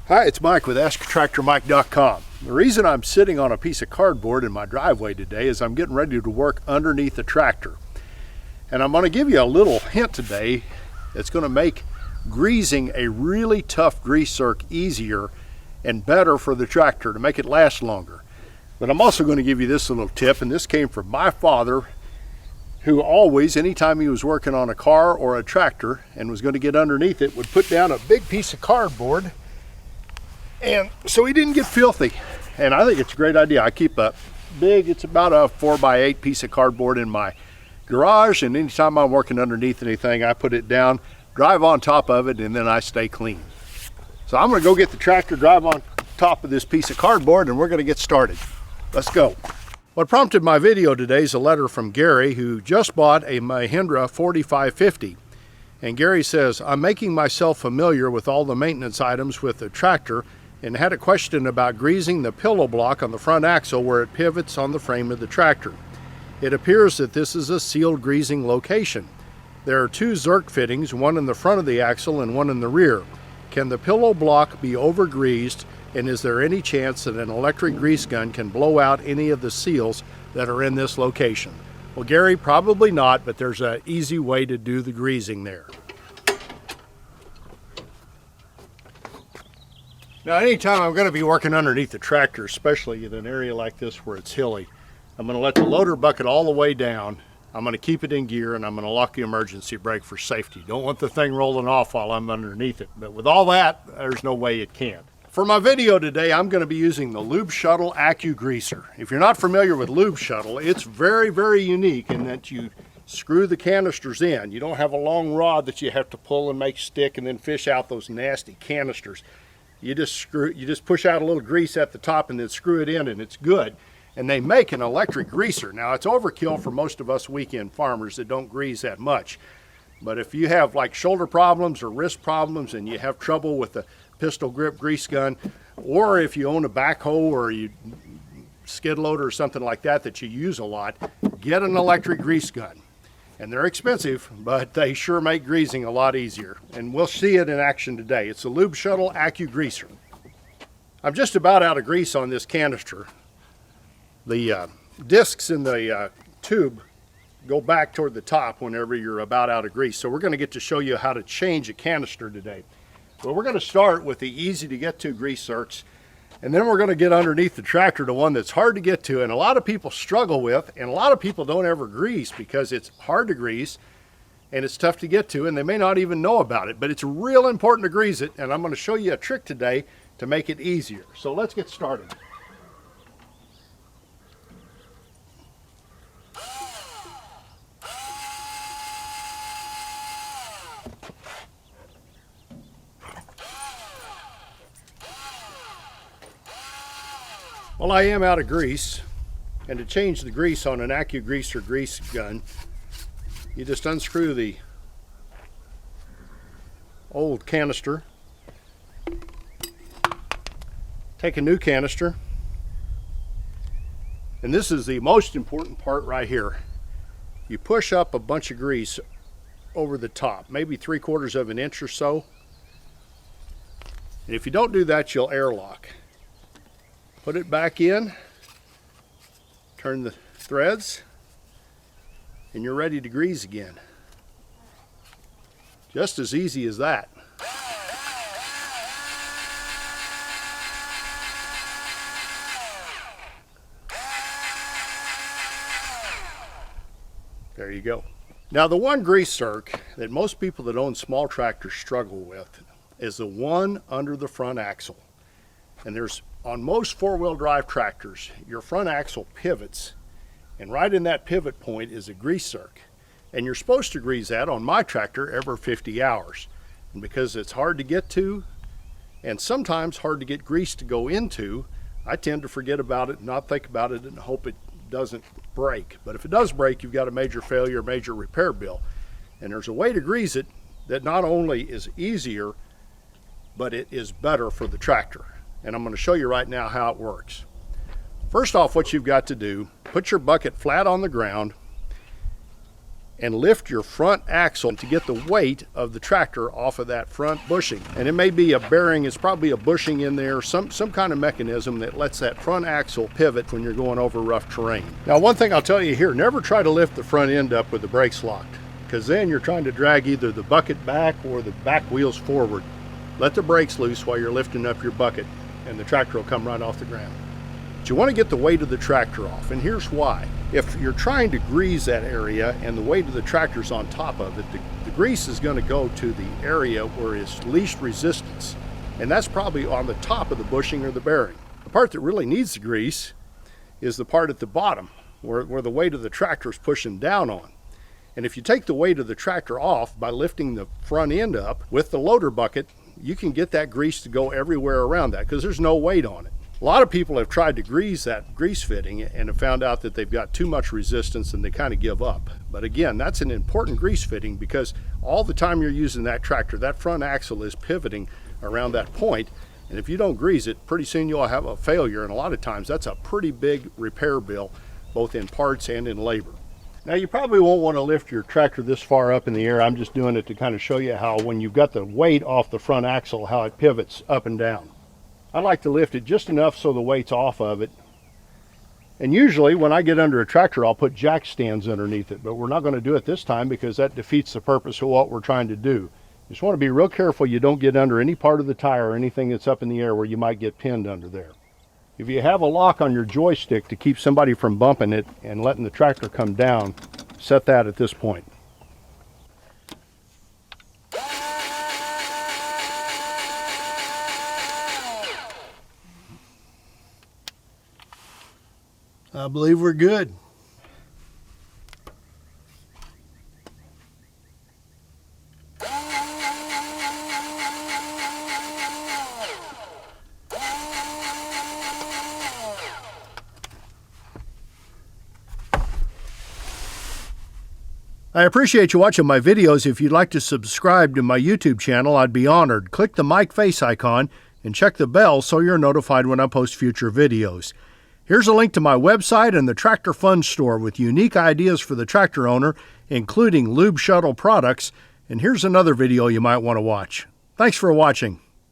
Hi, it's Mike with AskTractorMike.com. The reason I'm sitting on a piece of cardboard in my driveway today is I'm getting ready to work underneath the tractor. And I'm going to give you a little hint today that's going to make greasing a really tough grease zerk easier and better for the tractor to make it last longer. But I'm also going to give you this little tip, and this came from my father, who always, anytime he was working on a car or a tractor and was going to get underneath it, would put down a big piece of cardboard, and so he didn't get filthy. And I think it's a great idea. I keep a big, it's about a 4x8 piece of cardboard in my garage, and anytime I'm working underneath anything, I put it down, drive on top of it, and then I stay clean. So I'm going to go get the tractor, drive on top of this piece of cardboard, and we're going to get started. Let's go. What prompted my video today is a letter from Gary, who just bought a Mahindra 4550. And Gary says, I'm making myself familiar with all the maintenance items with the tractor and had a question about greasing the pillow block on the front axle where it pivots on the frame of the tractor. It appears that this is a sealed greasing location. There are two Zerk fittings, one in the front of the axle and one in the rear. Can the pillow block be over-greased, and is there any chance that an electric grease gun can blow out any of the seals that are in this location? Well, Gary, probably not, but there's an easy way to do the greasing there. Now, anytime I'm going to be working underneath the tractor, especially in an area like this where it's hilly, I'm going to let the loader bucket all the way down. I'm going to keep it in gear, and I'm going to lock the emergency brake for safety. Don't want the thing rolling off while I'm underneath it. But with all that, there's no way it can. For my video today, I'm going to be using the Lube Shuttle AccuGreaser. If you're not familiar with Lube Shuttle, it's very, very unique in that you screw the canisters in. You don't have a long rod that you have to pull and make stick and then fish out those nasty canisters. You just push out a little grease at the top and then screw it in, and it's good. And they make an electric greaser. Now, it's overkill for most of us weekend farmers that don't grease that much. But if you have like shoulder problems or wrist problems and you have trouble with the pistol grip grease gun, or if you own a backhoe or you skid loader or something like that that you use a lot, get an electric grease gun. And they're expensive, but they sure make greasing a lot easier. And we'll see it in action today. It's the Lube Shuttle AccuGreaser. I'm just about out of grease on this canister. The discs in the tube go back toward the top whenever you're about out of grease. So we're going to get to show you how to change a canister today. Well, we're going to start with the easy to get to grease zerks, and then we're going to get underneath the tractor to one that's hard to get to and a lot of people struggle with, and a lot of people don't ever grease because it's hard to grease and it's tough to get to, and they may not even know about it, but it's real important to grease it, and I'm going to show you a trick today to make it easier. So let's get started. Well, I am out of grease, and to change the grease on an AccuGreaser grease gun, you just unscrew the old canister, take a new canister, and this is the most important part right here. You push up a bunch of grease over the top, maybe 3/4 of an inch or so, and if you don't do that, you'll airlock. Put it back in, turn the threads, and you're ready to grease again. Just as easy as that. There you go. Now, the one grease zerk that most people that own small tractors struggle with is the one under the front axle. And on most four-wheel drive tractors, your front axle pivots, and right in that pivot point is a grease zerk. And you're supposed to grease that on my tractor every 50 hours. And because it's hard to get to, and sometimes hard to get grease to go into, I tend to forget about it, not think about it, and hope it doesn't break. But if it does break, you've got a major failure, major repair bill. And there's a way to grease it that not only is easier, but it is better for the tractor. And I'm going to show you right now how it works. First off, what you've got to do, put your bucket flat on the ground and lift your front axle to get the weight of the tractor off of that front bushing. And it may be a bearing, it's probably a bushing in there, some kind of mechanism that lets that front axle pivot when you're going over rough terrain. Now, one thing I'll tell you here, never try to lift the front end up with the brakes locked, because then you're trying to drag either the bucket back or the back wheels forward. Let the brakes loose while you're lifting up your bucket, and the tractor will come right off the ground. But you want to get the weight of the tractor off, and here's why. If you're trying to grease that area and the weight of the tractor's on top of it, the grease is going to go to the area where it's least resistance, and that's probably on the top of the bushing or the bearing. The part that really needs the grease is the part at the bottom where the weight of the tractor is pushing down on. And if you take the weight of the tractor off by lifting the front end up with the loader bucket, you can get that grease to go everywhere around that because there's no weight on it. A lot of people have tried to grease that grease fitting and have found out that they've got too much resistance and they kind of give up. But again, that's an important grease fitting because all the time you're using that tractor, that front axle is pivoting around that point. And if you don't grease it, pretty soon you'll have a failure. And a lot of times that's a pretty big repair bill, both in parts and in labor. Now, you probably won't want to lift your tractor this far up in the air. I'm just doing it to kind of show you how when you've got the weight off the front axle, how it pivots up and down. I like to lift it just enough so the weight's off of it. And usually when I get under a tractor, I'll put jack stands underneath it, but we're not going to do it this time because that defeats the purpose of what we're trying to do. You just want to be real careful you don't get under any part of the tire or anything that's up in the air where you might get pinned under there. If you have a lock on your joystick to keep somebody from bumping it and letting the tractor come down, set that at this point. I believe we're good. I appreciate you watching my videos. If you'd like to subscribe to my YouTube channel, I'd be honored. Click the mic face icon and check the bell so you're notified when I post future videos. Here's a link to my website and the Tractor Fun Store with unique ideas for the tractor owner, including lube shuttle products. And here's another video you might want to watch. Thanks for watching.